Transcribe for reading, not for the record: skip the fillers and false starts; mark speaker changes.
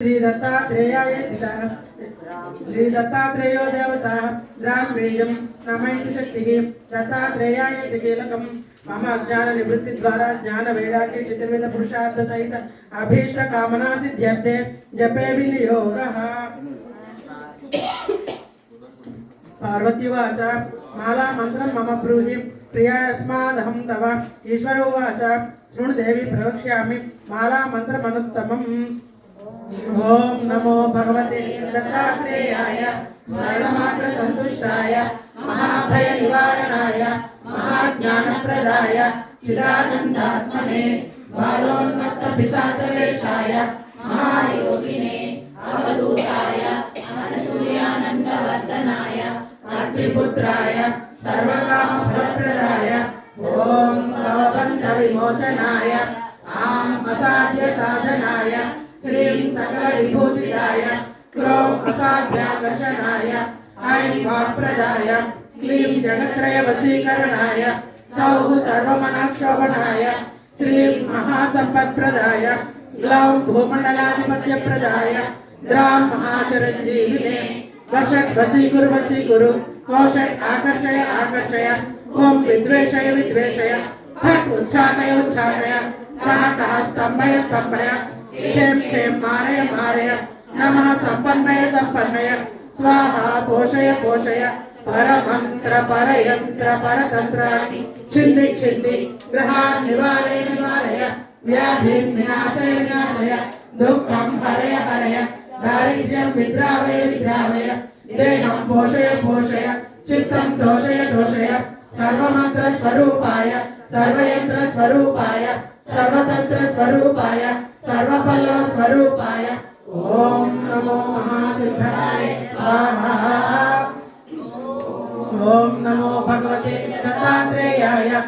Speaker 1: श्री दत्तात्रेयाय श्री दत्तात्रेयो देवता द्राम्येयं नमैति शक्तिः दत्तात्रेयाय कीलकं मम अज्ञान निवृत्ति द्वारा ज्ञान वैराग्य चतुर्विध पुरुषार्थ सहित अभीष्ट कामना सिद्ध्यर्थे जपे विनियोगः। पार्वतीवाच माला मंत्रं मम ब्रूहि प्रियास्मादहं तव। ईश्वरोवाच शृणु देवी प्रवक्ष्यामि माला मंत्रमनुत्तमम्। ओम नमो भगवते दत्तात्रेयाय स्मरणमात्र संतुष्टाय महाभय निवारणाय महाज्ञानप्रदाय चिदानंदात्मने बालोन्मत्त पिशाच वेशाय महायोगिने अवधूताय अनसूयानंदवर्धनाय अत्रिपुत्राय सर्वकाम फलप्रदाय ओम भवबन्ध विमोचनाय आम असाध्य साधनाय ह्रीं सकल विभूतिदाय क्रों असाध्याकर्षणाय ऐं वाक्प्रदाय क्लीं जगत्त्रय वशीकरणाय सौः सर्वमनःक्षोभनाय श्रीं महासम्पत्प्रदाय ग्लौं भूमण्डलाधिपत्यप्रदाय द्रां महाचरञ्जीविने वषट् वशीकुरु कोषट् आकर्षय आकर्षय ओं विद्वेषय विद्वेषय फट् उच्चाटय उच्चाटय कः कः स्तम्भय स्तम्भय खेम खेम मारय मारय नमः संपन्नय संपन्नय स्वाहा पोषय पोषय परमंत्र परयंत्र परतंत्र छिन्दी छिन्दी ग्रहान् निवारय निवारय व्याधिं विनाशय विनाशय दुःखं हरय हरय दारिद्र्यं विद्रावय विद्रावय देहं पोषय पोषय चित्तं दोषय दोषय सर्वमंत्र स्वरूपाय सर्वयंत्र स्वरूपाय सर्वतंत्र स्वरूपाय सर्वफल स्वरूपाय ओम नमो महासिद्धाय स्वाहा। ओम नमो भगवते दत्तात्रेयाय।